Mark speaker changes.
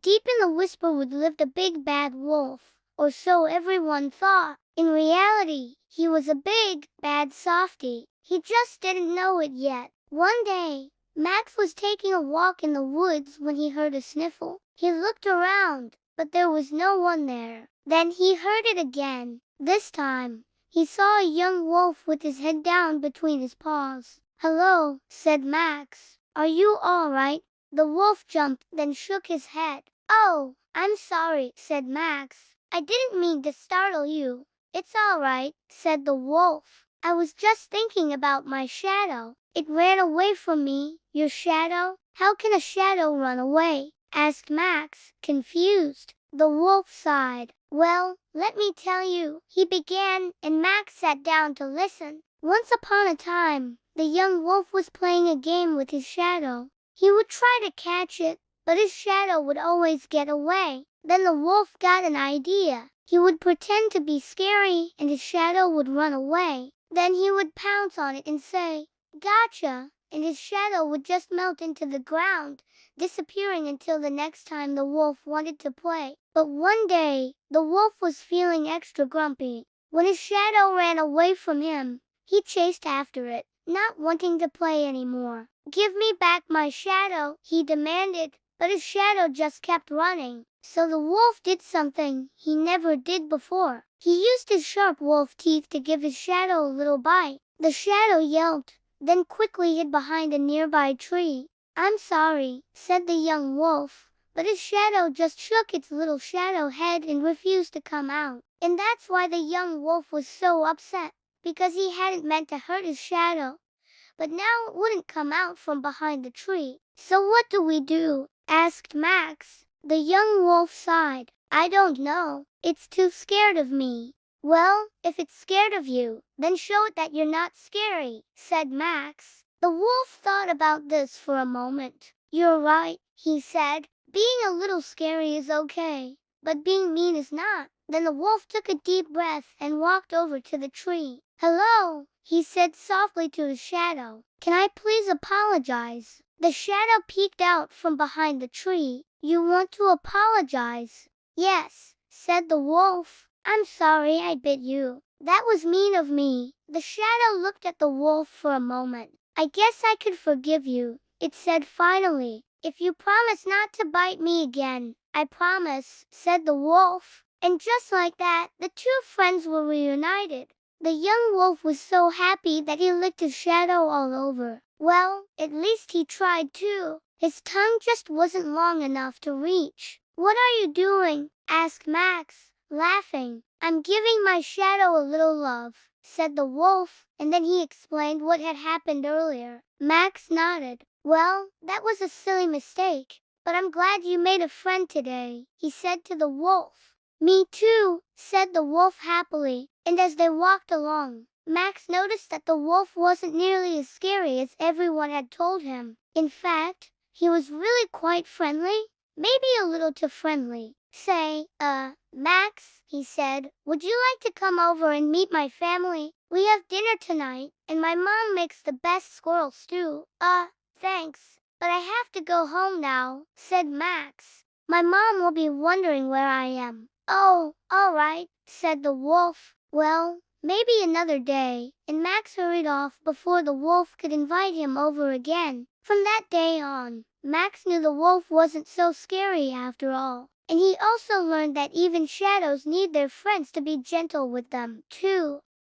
Speaker 1: Deep in the whisper wood lived a big bad wolf, or so everyone thought. In reality, he was a big, bad softy. He just didn't know it yet. One day, Max was taking a walk in the woods when he heard a sniffle. He looked around, but there was no one there. Then he heard it again. This time, he saw a young wolf with his head down between his paws. "Hello," said Max. "Are you all right?" The wolf jumped, then shook his head. "Oh, I'm sorry," said Max. "I didn't mean to startle you." "It's all right," said the wolf. "I was just thinking about my shadow. It ran away from me." "Your shadow? How can a shadow run away?" asked Max, confused. The wolf sighed. "Well, let me tell you," he began, and Max sat down to listen. Once upon a time, the young wolf was playing a game with his shadow. He would try to catch it, but his shadow would always get away. Then the wolf got an idea. He would pretend to be scary and his shadow would run away. Then he would pounce on it and say, "Gotcha," and his shadow would just melt into the ground, disappearing until the next time the wolf wanted to play. But one day, the wolf was feeling extra grumpy. When his shadow ran away from him, he chased after it, not wanting to play anymore. "Give me back my shadow," he demanded, but his shadow just kept running. So the wolf did something he never did before. He used his sharp wolf teeth to give his shadow a little bite. The shadow yelped, then quickly hid behind a nearby tree. "I'm sorry," said the young wolf, but his shadow just shook its little shadow head and refused to come out. And that's why the young wolf was so upset, because he hadn't meant to hurt his shadow. But now it wouldn't come out from behind the tree. "So what do we do?" asked Max. The young wolf sighed. "I don't know. It's too scared of me." "Well, if it's scared of you, then show it that you're not scary," said Max. The wolf thought about this for a moment. "You're right," he said. "Being a little scary is okay, but being mean is not." Then the wolf took a deep breath and walked over to the tree. "Hello," he said softly to his shadow. "Can I please apologize?" The shadow peeked out from behind the tree. "You want to apologize?" "Yes," said the wolf. "I'm sorry I bit you. That was mean of me." The shadow looked at the wolf for a moment. "I guess I could forgive you," it said finally, "if you promise not to bite me again." "I promise," said the wolf. And just like that, the two friends were reunited. The young wolf was so happy that he licked his shadow all over. Well, at least he tried to. His tongue just wasn't long enough to reach. "What are you doing?" asked Max, laughing. "I'm giving my shadow a little love," said the wolf, and then he explained what had happened earlier. Max nodded. "Well, that was a silly mistake, but I'm glad you made a friend today," he said to the wolf. "Me too," said the wolf happily, and as they walked along, Max noticed that the wolf wasn't nearly as scary as everyone had told him. In fact, he was really quite friendly, maybe a little too friendly. "Say, Max," he said, "would you like to come over and meet my family? We have dinner tonight, and my mom makes the best squirrel stew." Thanks, but I have to go home now," said Max. "My mom will be wondering where I am." "Oh, all right," said the wolf. "Well, maybe another day," and Max hurried off before the wolf could invite him over again. From that day on, Max knew the wolf wasn't so scary after all. And he also learned that even shadows need their friends to be gentle with them, too.